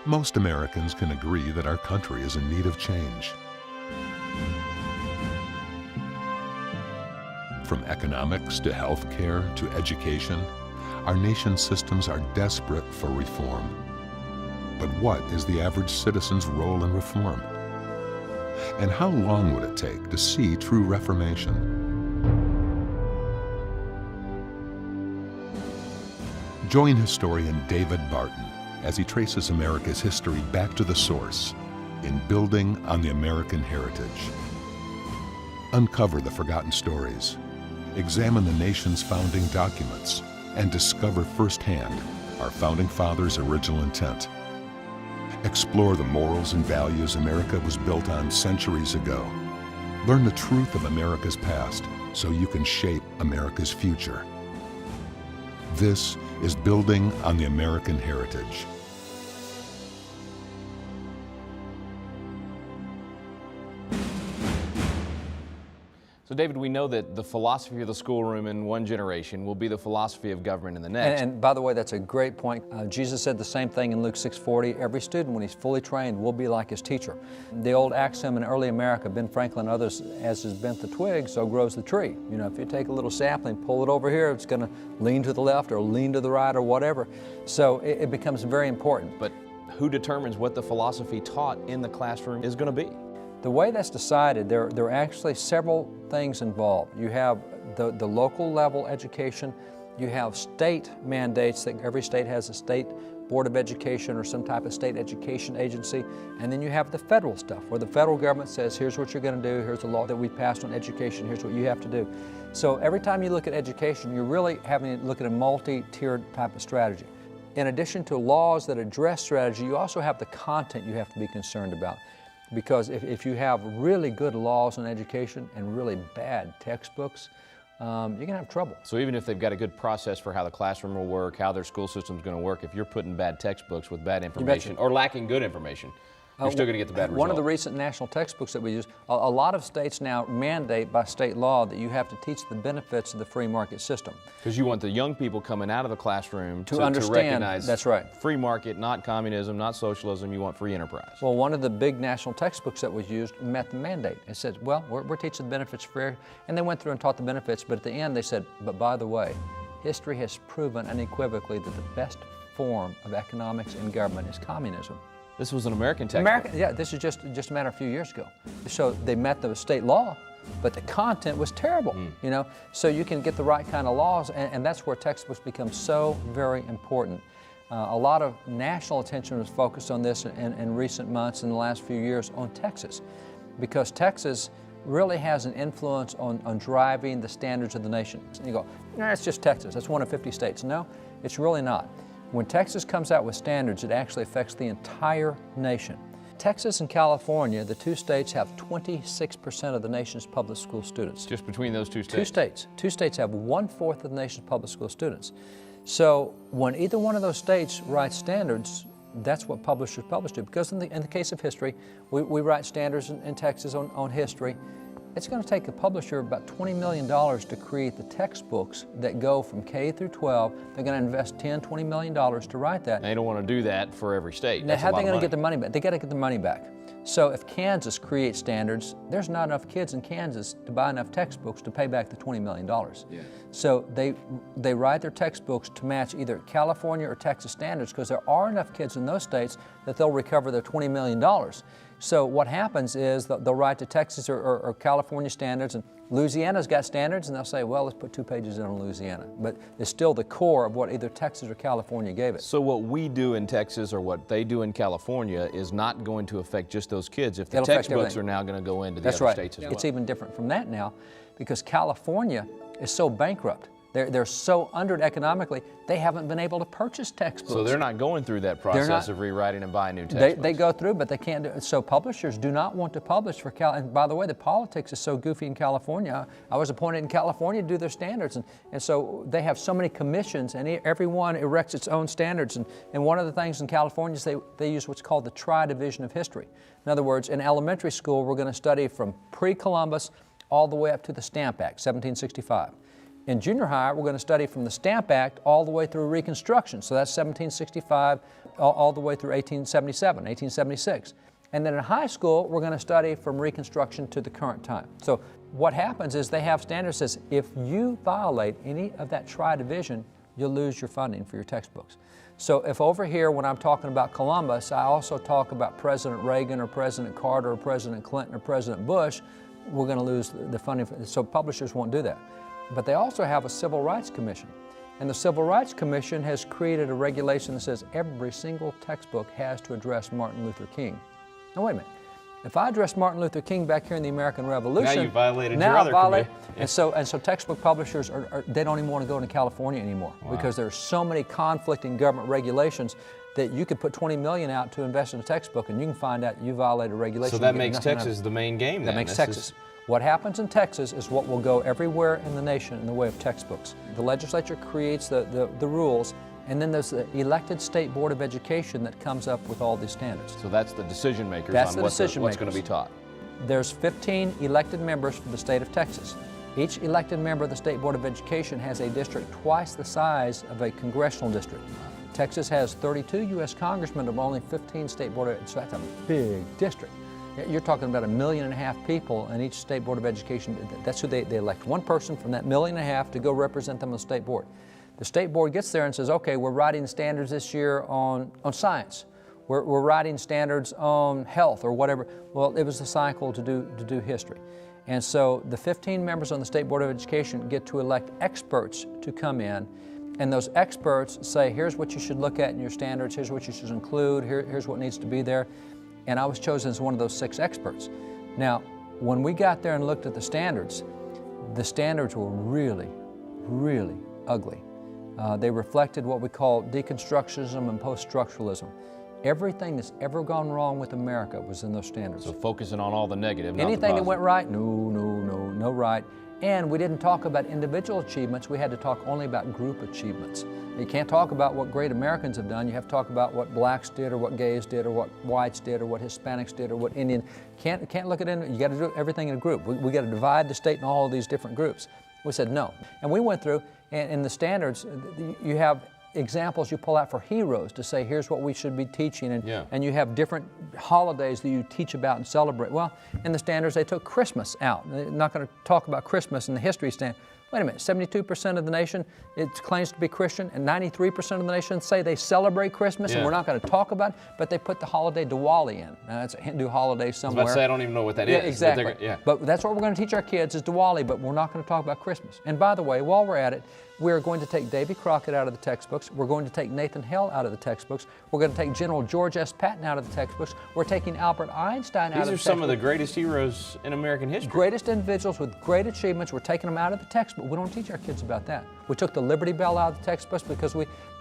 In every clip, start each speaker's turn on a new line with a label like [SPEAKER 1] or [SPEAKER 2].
[SPEAKER 1] Most Americans can agree that our country is in need of change. From economics to health care to education, our nation's systems are desperate for reform. But what is the average citizen's role in reform? And how long would it take to see true reformation? Join historian David Barton as he traces America's history back to the source in Building on the American Heritage. Uncover the forgotten stories, examine the nation's founding documents, and discover firsthand our founding fathers' original intent. Explore the morals and values America was built on centuries ago. Learn the truth of America's past so you can shape America's future. This is Building on the American Heritage.
[SPEAKER 2] So David, we know that the philosophy of the schoolroom in one generation will be the philosophy of government in the next.
[SPEAKER 3] And by the way, that's a great point. Jesus said the same thing in Luke 6:40. Every student, when he's fully trained, will be like his teacher. The old axiom in early America, Ben Franklin and others, as is bent the twig, so grows the tree. You know, if you take a little sapling, pull it over here, it's going to lean to the left or lean to the right or whatever. So it becomes very important.
[SPEAKER 2] But who determines what the philosophy taught in the classroom is going to be?
[SPEAKER 3] The way that's decided, there are actually several things involved. You have the local level education, you have state mandates that every state has a state board of education or some type of state education agency, and then you have the federal stuff where the federal government says, here's what you're going to do, here's the law that we passed on education, here's what you have to do. So every time you look at education, you're really having to look at a multi-tiered type of strategy. In addition to laws that address strategy, you also have the content you have to be concerned about. Because if you have really good laws on education and really bad textbooks, you're going to have trouble.
[SPEAKER 2] So even if they've got a good process for how the classroom will work, how their school system's going to work, if you're putting bad textbooks with bad information or lacking good information, you're still going to get the bad result.
[SPEAKER 3] One of the recent national textbooks that we use, a lot of states now mandate by state law that you have to teach the benefits of the free market system.
[SPEAKER 2] Because you want the young people coming out of the classroom to
[SPEAKER 3] understand,
[SPEAKER 2] recognize
[SPEAKER 3] that's right.
[SPEAKER 2] Free market, not communism, not socialism, you want free enterprise.
[SPEAKER 3] Well, one of the big national textbooks that was used met the mandate. It said, well, we're teaching the benefits free, and they went through and taught the benefits, but at the end they said, but by the way, history has proven unequivocally that the best form of economics and government is communism.
[SPEAKER 2] This was an American textbook.
[SPEAKER 3] Yeah, this is just a matter of a few years ago. So they met the state law, but the content was terrible, you know? So you can get the right kind of laws, and that's where textbooks become so very important. A lot of national attention was focused on this in recent months, in the last few years, on Texas, because Texas really has an influence on driving the standards of the nation. And you go, nah, it's just Texas, that's one of 50 states. No, it's really not. When Texas comes out with standards, it actually affects the entire nation. Texas and California, the two states, have 26% of the nation's public school students.
[SPEAKER 2] Just between those two states?
[SPEAKER 3] Two states. Two states have 1/4 of the nation's public school students. So when either one of those states writes standards, that's what publishers publish to. Because in the case of history, we write standards in Texas on history. It's going to take a publisher about $20 million to create the textbooks that go from K through 12. They're going to invest $10, $20 million to write that.
[SPEAKER 2] They don't want to do that for every state.
[SPEAKER 3] Now, how are they going to get the money back? They got to get the money back. So if Kansas creates standards, there's not enough kids in Kansas to buy enough textbooks to pay back the $20 million. Yeah. So they write their textbooks to match either California or Texas standards, because there are enough kids in those states that they'll recover their $20 million. So what happens is they'll write to Texas or California standards, and Louisiana's got standards, and they'll say, well, let's put 2 pages in on Louisiana. But it's still the core of what either Texas or California gave it.
[SPEAKER 2] So what we do in Texas or what they do in California is not going to affect just those kids if the textbooks are now going to go into the other states as well.
[SPEAKER 3] It's even different from that now, because California is so bankrupt. They're so under it economically, they haven't been able to purchase textbooks.
[SPEAKER 2] So they're not going through that process of rewriting and buying new textbooks.
[SPEAKER 3] They go through, but they can't do it. So publishers do not want to publish for and by the way, the politics is so goofy in California. I was appointed in California to do their standards, and so they have so many commissions, and everyone erects its own standards. And one of the things in California is they use what's called the tri-division of history. In other words, in elementary school, we're going to study from pre-Columbus all the way up to the Stamp Act, 1765. In junior high, we're going to study from the Stamp Act all the way through Reconstruction. So that's 1765 all the way through 1877, 1876. And then in high school, we're going to study from Reconstruction to the current time. So what happens is they have standards that says if you violate any of that tri-division, you'll lose your funding for your textbooks. So if over here, when I'm talking about Columbus, I also talk about President Reagan or President Carter or President Clinton or President Bush, we're going to lose the funding. So publishers won't do that. But they also have a Civil Rights Commission. And the Civil Rights Commission has created a regulation that says every single textbook has to address Martin Luther King. Now wait a minute. If I address Martin Luther King back here in the American Revolution,
[SPEAKER 2] now you violated your other commitment.
[SPEAKER 3] And so textbook publishers they don't even want to go into California anymore because there's so many conflicting government regulations that you could put $20 million out to invest in a textbook and you can find out you violated regulation.
[SPEAKER 2] So that makes Texas the main game then.
[SPEAKER 3] That makes Texas. What happens in Texas is what will go everywhere in the nation in the way of textbooks. The legislature creates the rules, and then there's the elected state board of education that comes up with all these standards.
[SPEAKER 2] So that's the decision makers
[SPEAKER 3] on
[SPEAKER 2] what's going to be taught.
[SPEAKER 3] There's 15 elected members for the state of Texas. Each elected member of the State Board of Education has a district twice the size of a congressional district. Texas has 32 U.S. congressmen of only 15 state board of, so that's a big district. You're talking about 1.5 million people in each state board of education. That's who they elect. One person from that 1.5 million to go represent them on the state board. The state board gets there and says, okay, we're writing standards this year on science. We're writing standards on health or whatever. Well, it was the cycle to do history. And so the 15 members on the State Board of Education get to elect experts to come in, and those experts say, here's what you should look at in your standards, here's what you should include, here's what needs to be there. And I was chosen as one of those 6 experts. Now, when we got there and looked at the standards were really, really ugly. They reflected what we call deconstructionism and post-structuralism. Everything that's ever gone wrong with America was in those standards.
[SPEAKER 2] So focusing on all the negative, not
[SPEAKER 3] Anything
[SPEAKER 2] the
[SPEAKER 3] that went right, no right. And we didn't talk about individual achievements, we had to talk only about group achievements. You can't talk about what great Americans have done, you have to talk about what blacks did or what gays did or what whites did or what Hispanics did or what Indian. Can't look at it, you got to do everything in a group. We got to divide the state in all of these different groups. We said no. And we went through, and in the standards, you have examples you pull out for heroes to say, here's what we should be teaching, and you have different holidays that you teach about and celebrate. Well, in the standards, they took Christmas out. They're not going to talk about Christmas in the history standard. Wait a minute, 72% of the nation it claims to be Christian, and 93% of the nation say they celebrate Christmas, and we're not going to talk about it, but they put the holiday Diwali in. Now, that's a Hindu holiday somewhere.
[SPEAKER 2] I was about to say, I don't even know what that is.
[SPEAKER 3] Exactly. But that's what we're going to teach our kids is Diwali, but we're not going to talk about Christmas. And by the way, while we're at it, we're going to take Davy Crockett out of the textbooks. We're going to take Nathan Hale out of the textbooks. We're going to take General George S. Patton out of the textbooks. We're taking Albert Einstein out of the textbooks.
[SPEAKER 2] These are some of the greatest heroes in American history.
[SPEAKER 3] Greatest individuals with great achievements. We're taking them out of the textbook. We don't teach our kids about that. We took the Liberty Bell out of the textbooks because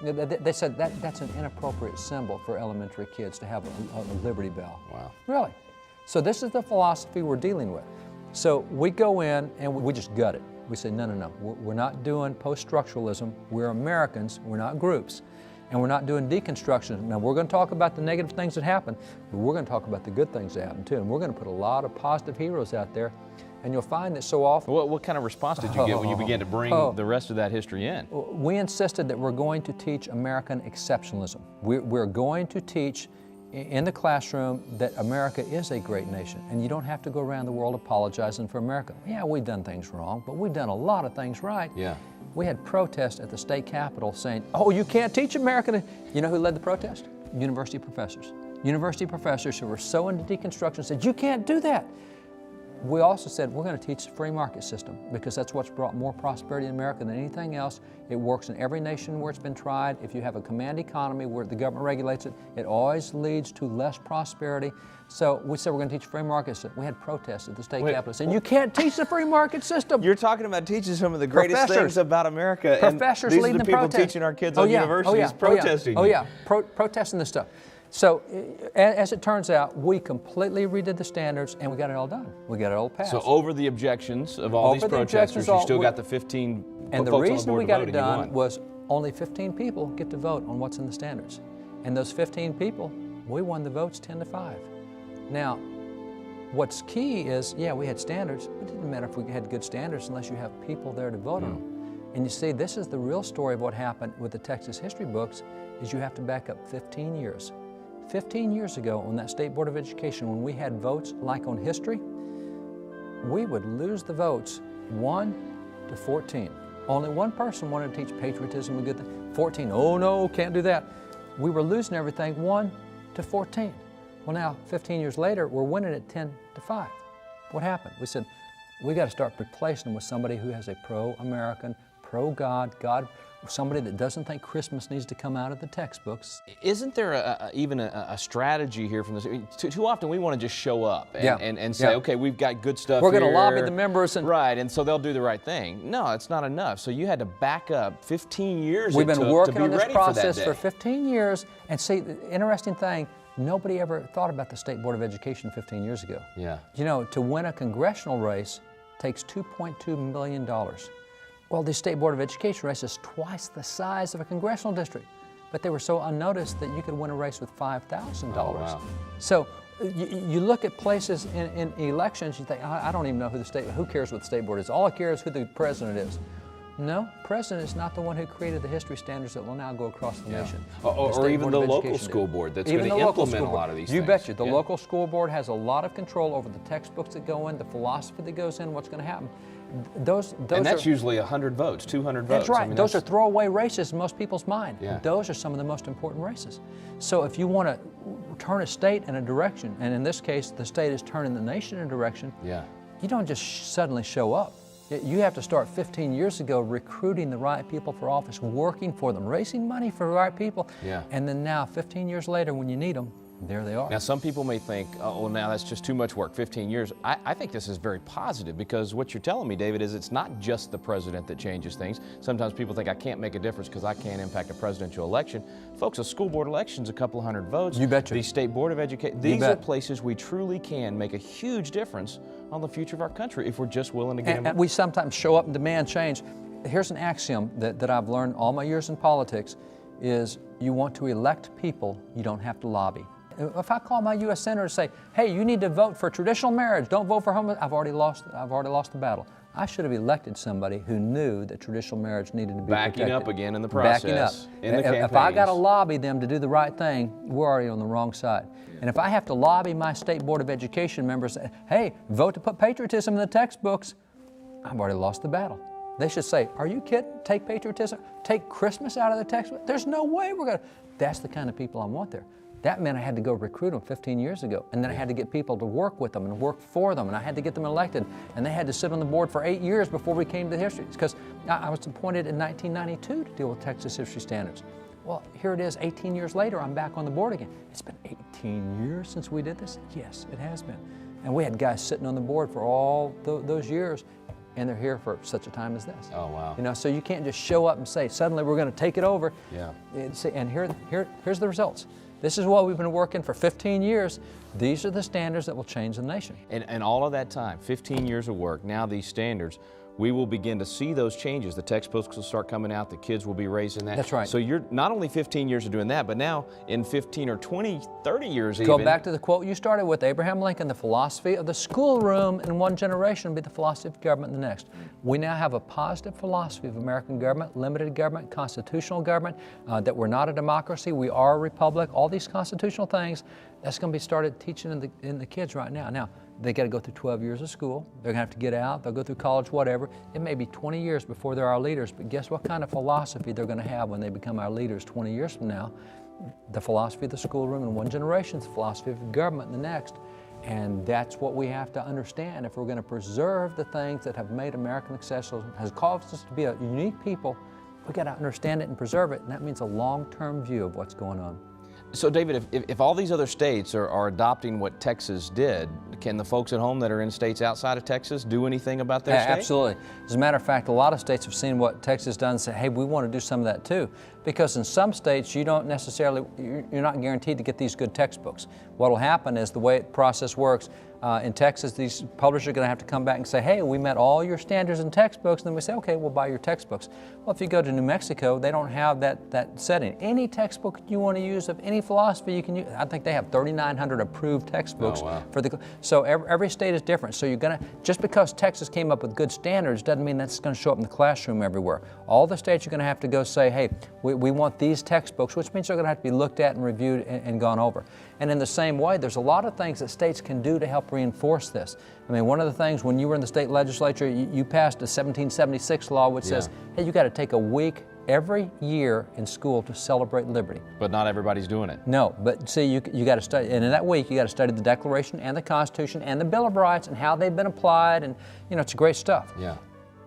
[SPEAKER 3] they said that's an inappropriate symbol for elementary kids to have a Liberty Bell.
[SPEAKER 2] Wow.
[SPEAKER 3] Really? So this is the philosophy we're dealing with. So we go in and we just gut it. We say, no. We're not doing post-structuralism. We're Americans. We're not groups. And we're not doing deconstruction. Now, we're going to talk about the negative things that happen, but we're going to talk about the good things that happen, too. And we're going to put a lot of positive heroes out there. And you'll find that so often...
[SPEAKER 2] What kind of response did you get when you began to bring the rest of that history in?
[SPEAKER 3] We insisted that we're going to teach American exceptionalism. We're going to teach in the classroom that America is a great nation, and you don't have to go around the world apologizing for America. Yeah, we've done things wrong, but we've done a lot of things right.
[SPEAKER 2] Yeah.
[SPEAKER 3] We had protests at the state capitol saying, oh, you can't teach American. You know who led the protest? University professors. University professors who were so into deconstruction said, you can't do that. We also said we're going to teach the free market system because that's what's brought more prosperity in America than anything else. It works in every nation where it's been tried. If you have a command economy where the government regulates it, it always leads to less prosperity. So we said we're going to teach free market system. We had protests at the state capitol saying, you can't teach the free market system.
[SPEAKER 2] You're talking about teaching some of the greatest things about America.
[SPEAKER 3] Professors
[SPEAKER 2] and
[SPEAKER 3] leading the
[SPEAKER 2] people
[SPEAKER 3] protest.
[SPEAKER 2] teaching our kids on universities protesting.
[SPEAKER 3] Protesting this stuff. So, as it turns out, we completely redid the standards and we got it all done. We got it all passed.
[SPEAKER 2] So, over the objections of all these protesters, you still got the 15 folks on the board
[SPEAKER 3] And the reason we got it done
[SPEAKER 2] voting.
[SPEAKER 3] was only 15 people get to vote on what's in the standards. And those 15 people, we won the votes 10-5. Now, what's key is, we had standards, but it didn't matter if we had good standards unless you have people there to vote on them. And you see, this is the real story of what happened with the Texas history books, is you have to back up 15 years. 15 years ago on that State Board of Education, when we had votes like on history, we would lose the votes 1 to 14. Only one person wanted to teach patriotism, a good thing. 14, oh no, can't do that. We were losing everything 1 to 14. Well now, 15 years later, we're winning it 10 to 5. What happened? We said, we got to start replacing them with somebody who has a pro-American, pro-God, somebody that doesn't think Christmas needs to come out of the textbooks.
[SPEAKER 2] Isn't there even a strategy here from this? Too often we want to just show up and say, okay, we've got good stuff
[SPEAKER 3] We're
[SPEAKER 2] here.
[SPEAKER 3] going to lobby the members.
[SPEAKER 2] Right, and so they'll do the right thing. No, it's not enough. So you had to back up 15 years.
[SPEAKER 3] We've been working on this process
[SPEAKER 2] for
[SPEAKER 3] 15 years. And see, the interesting thing, nobody ever thought about the State Board of Education 15 years ago.
[SPEAKER 2] Yeah.
[SPEAKER 3] You know, to win a congressional race takes $2.2 million. Well, the State Board of Education race is twice the size of a congressional district, but they were so unnoticed that you could win a race with $5,000.
[SPEAKER 2] Oh, wow.
[SPEAKER 3] So you look at places in elections, you think, I don't even know who cares what the State Board is. All I care is who the president is. No, president is not the one who created the history standards that will now go across the nation.
[SPEAKER 2] Or even the local school board that's going to implement a lot of these things.
[SPEAKER 3] You betcha. The local school board has a lot of control over the textbooks that go in, the philosophy that goes in, what's going to happen.
[SPEAKER 2] And that's usually 100 votes, 200 votes.
[SPEAKER 3] That's right. I mean, those are throwaway races in most people's mind.
[SPEAKER 2] Yeah.
[SPEAKER 3] Those are some of the most important races. So if you want to turn a state in a direction, and in this case, the state is turning the nation in a direction, you don't just suddenly show up. You have to start 15 years ago recruiting the right people for office, working for them, raising money for the right people. And then now, 15 years later, when you need them, there they are.
[SPEAKER 2] Now, some people may think, oh, well, now that's just too much work, 15 years. I think this is very positive, because what you're telling me, David, is it's not just the president that changes things. Sometimes people think I can't make a difference because I can't impact a presidential election. Folks, a school board election's a couple hundred votes.
[SPEAKER 3] You betcha.
[SPEAKER 2] The State Board of Education, these are places we truly can make a huge difference on the future of our country if we're just willing to get them.
[SPEAKER 3] And we sometimes show up and demand change. Here's an axiom that I've learned all my years in politics is you want to elect people, you don't have to lobby. If I call my U.S. Senator and say, hey, you need to vote for traditional marriage, don't vote for homosexuality, I've already lost the battle. I should have elected somebody who knew that traditional marriage needed to be protected.
[SPEAKER 2] Backing up again in the process.
[SPEAKER 3] Backing up.
[SPEAKER 2] In the campaigns.
[SPEAKER 3] If I got to lobby them to do the right thing, we're already on the wrong side. And if I have to lobby my State Board of Education members, hey, vote to put patriotism in the textbooks, I've already lost the battle. They should say, are you kidding? Take patriotism? Take Christmas out of the textbook? There's no way we're going to. That's the kind of people I want there. That meant I had to go recruit them 15 years ago, and then I had to get people to work with them and work for them, and I had to get them elected, and they had to sit on the board for 8 years before we came to history, because I was appointed in 1992 to deal with Texas history standards. Well, here it is, 18 years later, I'm back on the board again. It's been 18 years since we did this? Yes, it has been. And we had guys sitting on the board for all those years, and they're here for such a time as this.
[SPEAKER 2] Oh, wow.
[SPEAKER 3] You know, so you can't just show up and say, suddenly we're going to take it over.
[SPEAKER 2] Yeah.
[SPEAKER 3] And here's the results. This is what we've been working for 15 years. These are the standards that will change the nation.
[SPEAKER 2] And all of that time, 15 years of work, now these standards, we will begin to see those changes. The textbooks will start coming out, the kids will be raising that.
[SPEAKER 3] That's right.
[SPEAKER 2] So you're not only 15 years of doing that, but now in 15 or 20, 30 years
[SPEAKER 3] Go back to the quote you started with, Abraham Lincoln, the philosophy of the schoolroom in one generation will be the philosophy of government in the next. We now have a positive philosophy of American government, limited government, constitutional government, that we're not a democracy, we are a republic, all these constitutional things, that's going to be started teaching in the kids right now. Now, they got to go through 12 years of school. They're going to have to get out. They'll go through college, whatever. It may be 20 years before they're our leaders, but guess what kind of philosophy they're going to have when they become our leaders 20 years from now? The philosophy of the schoolroom in one generation, the philosophy of government in the next. And that's what we have to understand if we're going to preserve the things that have made America successful, has caused us to be a unique people. We've got to understand it and preserve it, and that means a long-term view of what's going on.
[SPEAKER 2] So David, if all these other states are adopting what Texas did, can the folks at home that are in states outside of Texas do anything about their state?
[SPEAKER 3] Absolutely. As a matter of fact, a lot of states have seen what Texas has done and say, hey, we want to do some of that too. Because in some states, you're not guaranteed to get these good textbooks. What will happen is the way the process works, In Texas, these publishers are going to have to come back and say, hey, we met all your standards and textbooks, and then we say, okay, we'll buy your textbooks. Well, if you go to New Mexico, they don't have that setting. Any textbook you want to use of any philosophy you can use. I think they have 3,900 approved textbooks.
[SPEAKER 2] Oh, wow.
[SPEAKER 3] So every state is different. So you're going to, just because Texas came up with good standards doesn't mean that's going to show up in the classroom everywhere. All the states are going to have to go say, hey, we want these textbooks, which means they're going to have to be looked at and reviewed and gone over. And in the same way, there's a lot of things that states can do to help reinforce this. I mean, one of the things, when you were in the state legislature, you passed a 1776 law which says, hey, you got to take a week every year in school to celebrate liberty.
[SPEAKER 2] But not everybody's doing it.
[SPEAKER 3] No, but see, you got to study, and in that week, you got to study the Declaration and the Constitution and the Bill of Rights and how they've been applied, and it's great stuff.
[SPEAKER 2] Yeah.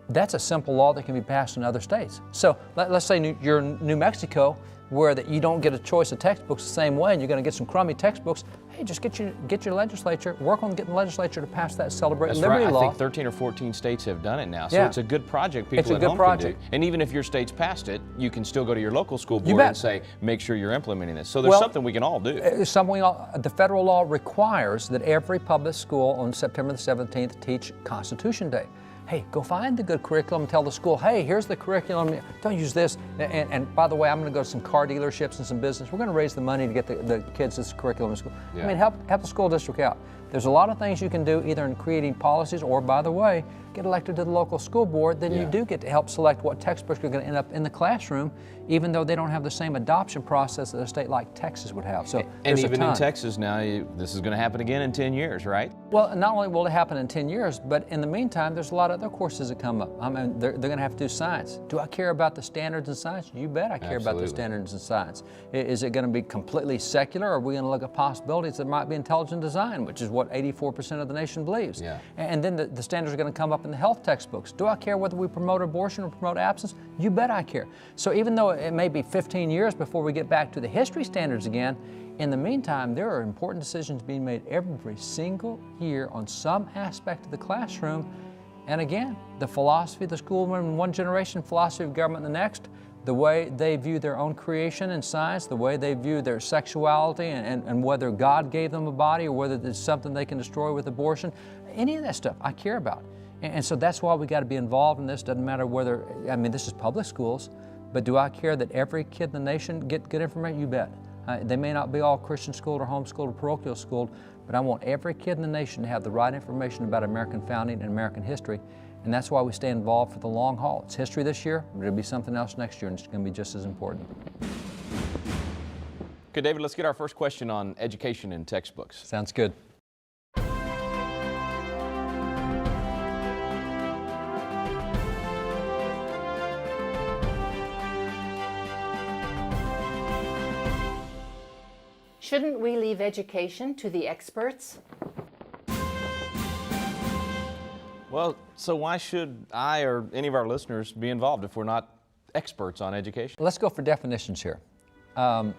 [SPEAKER 3] That's a simple law that can be passed in other states. So let's say you're in New Mexico, where that you don't get a choice of textbooks the same way, and you're going to get some crummy textbooks. Hey, just get your legislature, work on getting the legislature to pass that Celebrate Liberty law.
[SPEAKER 2] I think 13 or 14 states have done it now, so
[SPEAKER 3] Yeah.
[SPEAKER 2] it's a good project people at home can do. And even if your state's passed it, you can still go to your local school board and say, make sure you're implementing this. So there's something we can all do.
[SPEAKER 3] The federal law requires that every public school on September the 17th teach Constitution Day. Hey, go find the good curriculum and tell the school, hey, here's the curriculum, don't use this. And by the way, I'm going to go to some car dealerships and some business. We're going to raise the money to get the kids this curriculum in school.
[SPEAKER 2] Yeah.
[SPEAKER 3] I mean, help the school district out. There's a lot of things you can do either in creating policies or, by the way, get elected to the local school board. Then you do get to help select what textbooks are going to end up in the classroom, even though they don't have the same adoption process that a state like Texas would have. So
[SPEAKER 2] and even in Texas now, this is going to happen again in 10 years, right?
[SPEAKER 3] Well, not only will it happen in 10 years, but in the meantime, there's a lot of other courses that come up. I mean, they're going to have to do science. Do I care about the standards in science? You bet I care about the standards in science. Is it going to be completely secular, or are we going to look at possibilities that might be intelligent design, which is what 84% of the nation believes?
[SPEAKER 2] Yeah.
[SPEAKER 3] And then the standards are going to come up in the health textbooks. Do I care whether we promote abortion or promote abstinence? You bet I care. So even though it may be 15 years before we get back to the history standards again, in the meantime, there are important decisions being made every single year on some aspect of the classroom. And again, the philosophy of the school in one generation, philosophy of government in the next, the way they view their own creation and science, the way they view their sexuality and whether God gave them a body or whether it's something they can destroy with abortion, any of that stuff I care about. And so that's why we got to be involved in this. Doesn't matter whether, I mean, this is public schools, but do I care that every kid in the nation get good information? You bet. They may not be all Christian schooled or homeschooled or parochial schooled, but I want every kid in the nation to have the right information about American founding and American history. And that's why we stay involved for the long haul. It's history this year, but it'll be something else next year, and it's going to be just as important.
[SPEAKER 2] Okay, David, let's get our first question on education in textbooks.
[SPEAKER 3] Sounds good.
[SPEAKER 4] Shouldn't we leave education to the experts?
[SPEAKER 2] Well, so why should I or any of our listeners be involved if we're not experts on education?
[SPEAKER 3] Let's go for definitions here. I've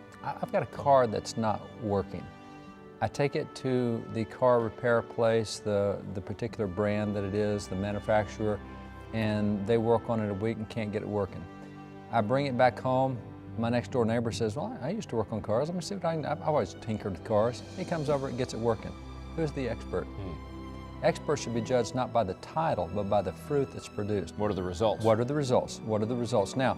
[SPEAKER 3] got a car that's not working. I take it to the car repair place, the particular brand that it is, the manufacturer, and they work on it a week and can't get it working. I bring it back home. My next door neighbor says, well, I used to work on cars. Let me see what I can do. I've always tinkered with cars. He comes over and gets it working. Who's the expert? Experts should be judged not by the title, but by the fruit that's produced.
[SPEAKER 2] What are the results?
[SPEAKER 3] What are the results? What are the results? Now,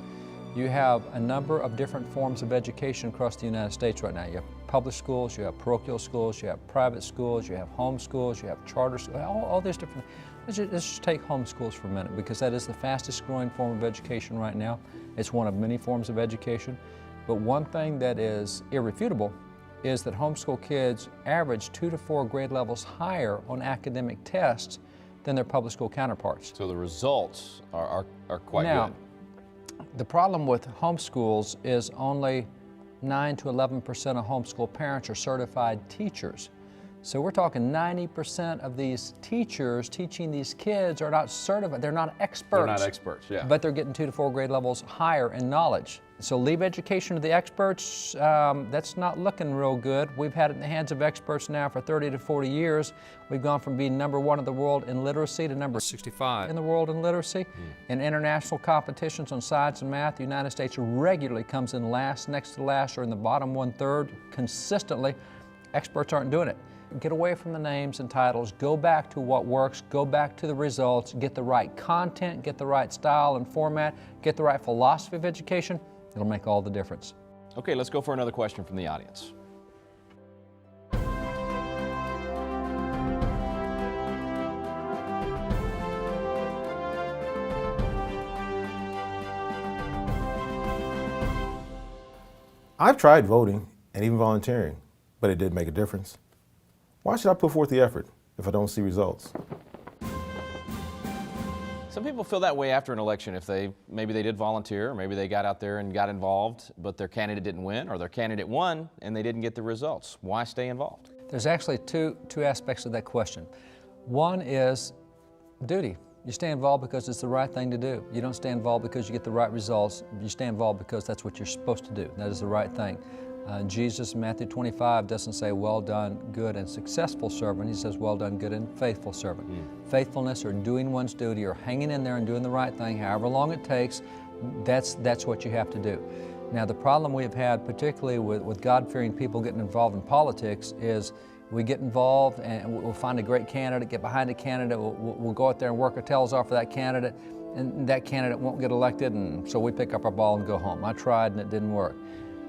[SPEAKER 3] you have a number of different forms of education across the United States right now. You have public schools, you have parochial schools, you have private schools, you have home schools, you have charter schools, all these different. Let's just take home schools for a minute, because that is the fastest growing form of education right now. It's one of many forms of education. But one thing that is irrefutable is that homeschool kids average 2 to 4 grade levels higher on academic tests than their public school counterparts.
[SPEAKER 2] So the results are quite
[SPEAKER 3] Now,
[SPEAKER 2] good.
[SPEAKER 3] the problem with homeschools is only 9 to 11% of homeschool parents are certified teachers. So we're talking 90% of these teachers teaching these kids are not certified. They're not experts.
[SPEAKER 2] They're not experts, yeah.
[SPEAKER 3] But they're getting 2 to 4 grade levels higher in knowledge. So leave education to the experts. That's not looking real good. We've had it in the hands of experts now for 30 to 40 years. We've gone from being #1 in the world in literacy to number 65 in the world in literacy. In international competitions on science and math, the United States regularly comes in last, next to last, or in the bottom 1/3 consistently. Experts aren't doing it. get away from the names and titles, go back to what works, go back to the results, get the right content, get the right style and format, get the right philosophy of education. It'll make all the difference.
[SPEAKER 2] Okay, let's go for another question from the audience.
[SPEAKER 5] I've tried voting and even volunteering, but it didn't make a difference. Why should I put forth the effort if I don't see results?
[SPEAKER 2] Some people feel that way after an election if maybe they did volunteer, or maybe they got out there and got involved, but their candidate didn't win, or their candidate won and they didn't get the results. Why stay involved?
[SPEAKER 3] There's actually two aspects of that question. One is duty. You stay involved because it's the right thing to do. You don't stay involved because you get the right results. You stay involved because that's what you're supposed to do. That is the right thing. Jesus in Matthew 25 doesn't say, well done, good and successful servant. He says, well done, good and faithful servant. Faithfulness or doing one's duty or hanging in there and doing the right thing, however long it takes, that's what you have to do. Now, the problem we've had, particularly with God-fearing people getting involved in politics, is we get involved and we'll find a great candidate, get behind a candidate, we'll go out there and work our tails off for that candidate, and that candidate won't get elected, and so we pick up our ball and go home. I tried and it didn't work.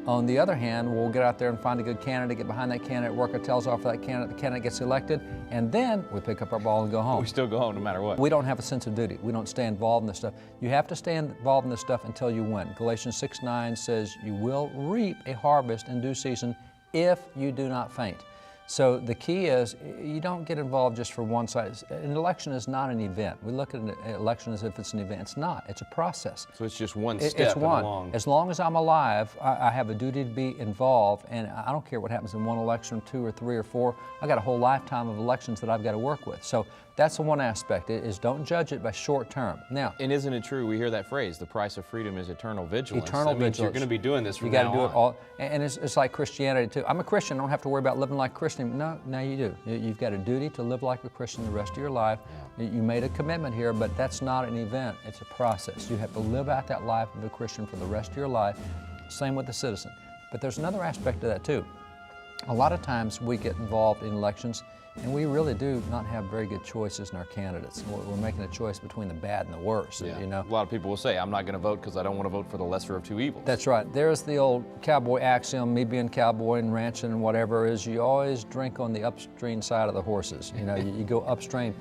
[SPEAKER 3] On the other hand, we'll get out there and find a good candidate, get behind that candidate, work our tails off for that candidate, the candidate gets elected, and then we pick up our ball and go home.
[SPEAKER 2] We still go home no matter what.
[SPEAKER 3] We don't have a sense of duty. We don't stay involved in this stuff. You have to stay involved in this stuff until you win. Galatians 6:9 says you will reap a harvest in due season if you do not faint. So the key is you don't get involved just for one side. An election is not an event. We look at an election as if it's an event. It's not. It's a process.
[SPEAKER 2] So it's just one step.
[SPEAKER 3] It's one. As long as I'm alive, I have a duty to be involved, and I don't care what happens in one election, 2 or 3 or 4. I've got a whole lifetime of elections that I've got to work with. So that's the one aspect, is don't judge it by short term. Now,
[SPEAKER 2] and isn't it true, we hear that phrase, the price of freedom is eternal vigilance.
[SPEAKER 3] Eternal vigilance.
[SPEAKER 2] You're going to be doing this from
[SPEAKER 3] now on. You got to do
[SPEAKER 2] on.
[SPEAKER 3] it all. And it's like Christianity too. I'm a Christian, I don't have to worry about living like a Christian. No, you do. You've got a duty to live like a Christian the rest of your life. Yeah. You made a commitment here, but that's not an event, it's a process. You have to live out that life of a Christian for the rest of your life. Same with the citizen. But there's another aspect to that too. A lot of times we get involved in elections and we really do not have very good choices in our candidates. We're making a choice between the bad and the worst.
[SPEAKER 2] Yeah.
[SPEAKER 3] You know?
[SPEAKER 2] A lot of people will say, I'm not going to vote because I don't want to vote for the lesser of two evils.
[SPEAKER 3] That's right. There's the old cowboy axiom, me being cowboy and ranching and whatever, is you always drink on the upstream side of the horses. You know, you go upstream.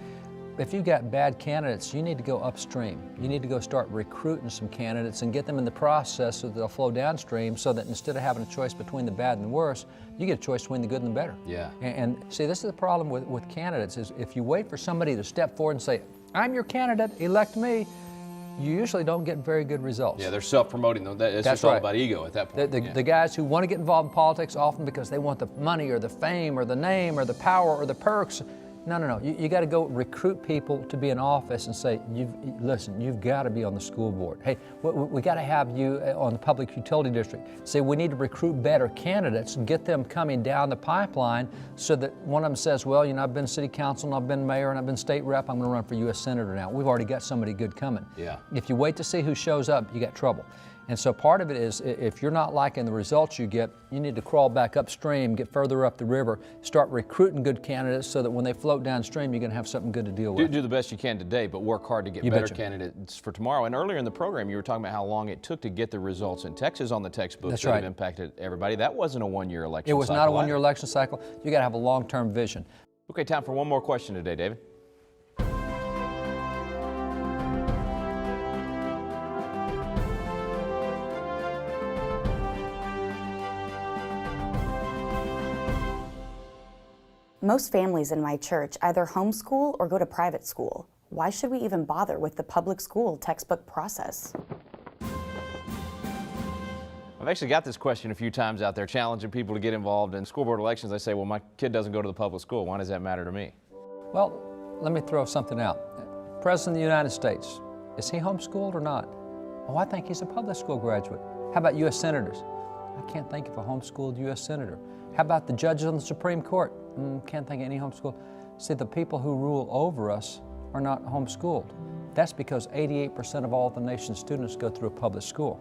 [SPEAKER 3] If you've got bad candidates, you need to go upstream. You need to go start recruiting some candidates and get them in the process so that they'll flow downstream, so that instead of having a choice between the bad and the worst, you get a choice between the good and the better.
[SPEAKER 2] Yeah.
[SPEAKER 3] And see, this is the problem with candidates, is if you wait for somebody to step forward and say, I'm your candidate, elect me, you usually don't get very good results.
[SPEAKER 2] Yeah, they're self-promoting them. It's
[SPEAKER 3] That's
[SPEAKER 2] just all
[SPEAKER 3] right.
[SPEAKER 2] about ego at that point.
[SPEAKER 3] The guys who want to get involved in politics often because they want the money or the fame or the name or the power or the perks. No. You got to go recruit people to be in office and say, listen, you've got to be on the school board. Hey, we got to have you on the public utility district. Say we need to recruit better candidates and get them coming down the pipeline so that one of them says, well, you know, I've been city council and I've been mayor and I've been state rep, I'm going to run for U.S. senator now. We've already got somebody good coming.
[SPEAKER 2] Yeah.
[SPEAKER 3] If you wait to see who shows up, you got trouble. And so part of it is, if you're not liking the results you get, you need to crawl back upstream, get further up the river, start recruiting good candidates so that when they float downstream, you're going to have something good to deal with.
[SPEAKER 2] Do the best you can today, but work hard to get better candidates for tomorrow. And earlier in the program, you were talking about how long it took to get the results in Texas on the textbooks.
[SPEAKER 3] That's
[SPEAKER 2] that
[SPEAKER 3] right.
[SPEAKER 2] have impacted everybody. That wasn't a one-year election
[SPEAKER 3] cycle. It was
[SPEAKER 2] cycle
[SPEAKER 3] not a one-year election cycle. You got to have a long-term vision.
[SPEAKER 2] Okay, time for one more question today, David.
[SPEAKER 6] Most families in my church either homeschool or go to private school. Why should we even bother with the public school textbook process?
[SPEAKER 2] I've actually got this question a few times out there, challenging people to get involved in school board elections. They say, well, my kid doesn't go to the public school. Why does that matter to me?
[SPEAKER 3] Well, let me throw something out. President of the United States, is he homeschooled or not? Oh, I think he's a public school graduate. How about U.S. senators? I can't think of a homeschooled U.S. senator. How about the judges on the Supreme Court? Can't think of any homeschooled. See, the people who rule over us are not homeschooled. That's because 88% of all the nation's students go through a public school.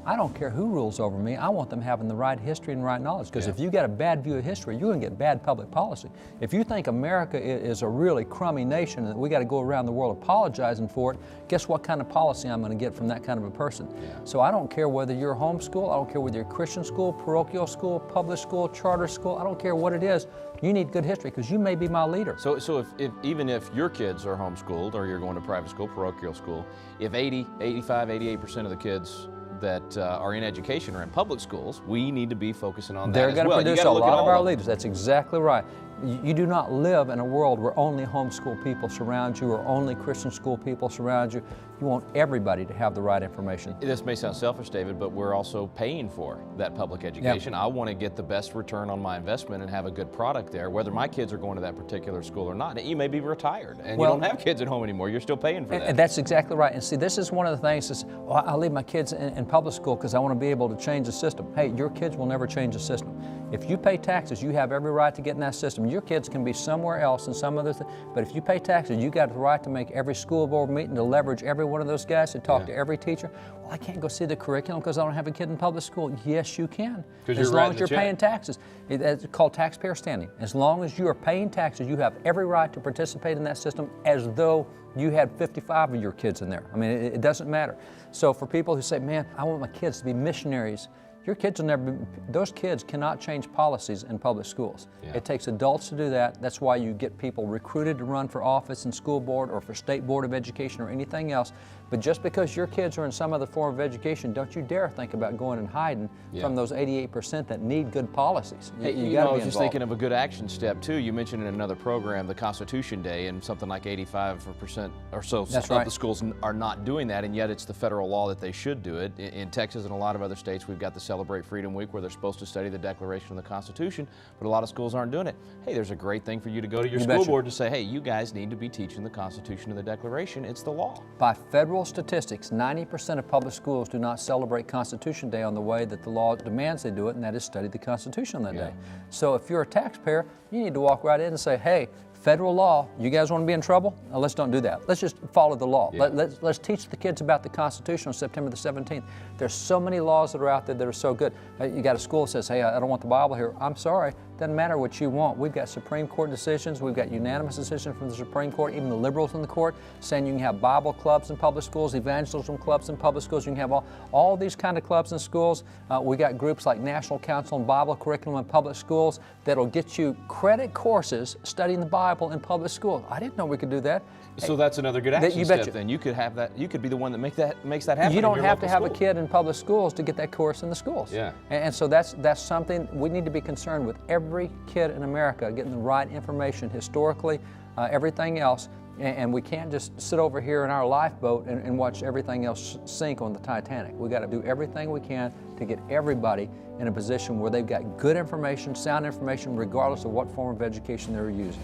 [SPEAKER 3] I don't care who rules over me. I want them having the right history and right knowledge, because if you got a bad view of history, you're going to get bad public policy. If you think America is a really crummy nation and that we got to go around the world apologizing for it, guess what kind of policy I'm going to get from that kind of a person? So I don't care whether you're homeschool, I don't care whether you're Christian school, parochial school, public school, charter school, I don't care what it is. You need good history because you may be my leader.
[SPEAKER 2] So if even if your kids are homeschooled or you're going to private school, parochial school, if 80, 85, 88% of the kids that are in education are in public schools, we need to be focusing on that
[SPEAKER 3] They're
[SPEAKER 2] as
[SPEAKER 3] going to
[SPEAKER 2] well.
[SPEAKER 3] produce a lot of our leaders. That's exactly right. You do not live in a world where only homeschool people surround you or only Christian school people surround you. You want everybody to have the right information.
[SPEAKER 2] This may sound selfish, David, but we're also paying for that public education. I want to get the best return on my investment and have a good product there, whether my kids are going to that particular school or not. You may be retired and you don't have kids at home anymore. You're still paying for that.
[SPEAKER 3] And that's exactly right. And see, this is one of the things is, I'll leave my kids in public school because I want to be able to change the system. Hey, your kids will never change the system. If you pay taxes, you have every right to get in that system. Your kids can be somewhere else in some other thing, but if you pay taxes, you got the right to make every school board meeting, to leverage every one of those guys, to talk to every teacher. Well, I can't go see the curriculum because I don't have a kid in public school. Yes, you can. As long as you're paying taxes. It's called taxpayer standing. As long as you are paying taxes, you have every right to participate in that system as though you had 55 of your kids in there. I mean, it doesn't matter. So for people who say, man, I want my kids to be missionaries, your kids will never be, those kids cannot change policies in public schools. It takes adults to do that. That's why you get people recruited to run for office in school board or for state board of education or anything else. But just because your kids are in some other form of education, don't you dare think about going and hiding from those 88% that need good policies. You got to be
[SPEAKER 2] I was just
[SPEAKER 3] involved.
[SPEAKER 2] thinking of a good action step too. You mentioned in another program the Constitution Day, and something like 85% or so of the schools are not doing that, and yet it's the federal law that they should do it. In Texas and a lot of other states, we've got the Celebrate Freedom Week where they're supposed to study the Declaration of the Constitution, but a lot of schools aren't doing it. Hey, there's a great thing for you to go to your school board to say, hey, you guys need to be teaching the Constitution and the Declaration. It's the law.
[SPEAKER 3] By federal statistics, 90% of public schools do not celebrate Constitution Day on the way that the law demands they do it, and that is study the Constitution on that day. So if you're a taxpayer, you need to walk right in and say, hey, federal law, you guys want to be in trouble? No, let's don't do that. Let's just follow the law. Let's teach the kids about the Constitution on September the 17th. There's so many laws that are out there that are so good. You got a school that says, hey, I don't want the Bible here. I'm sorry. Doesn't matter what you want. We've got Supreme Court decisions. We've got unanimous decisions from the Supreme Court, even the liberals in the court, saying you can have Bible clubs in public schools, evangelism clubs in public schools. You can have all these kind of clubs in schools. We got groups like National Council on Bible Curriculum in public schools that'll get you credit courses studying the Bible in public schools. I didn't know we could do that.
[SPEAKER 2] So that's another good action step then. You could have that. You could be the one that makes that happen.
[SPEAKER 3] You don't have to have a kid in public schools to get that course in the schools. And so that's something we need to be concerned with. Every kid in America getting the right information historically, everything else, and we can't just sit over here in our lifeboat and watch everything else sink on the Titanic. We got to do everything we can to get everybody in a position where they've got good information, sound information, regardless of what form of education they're using.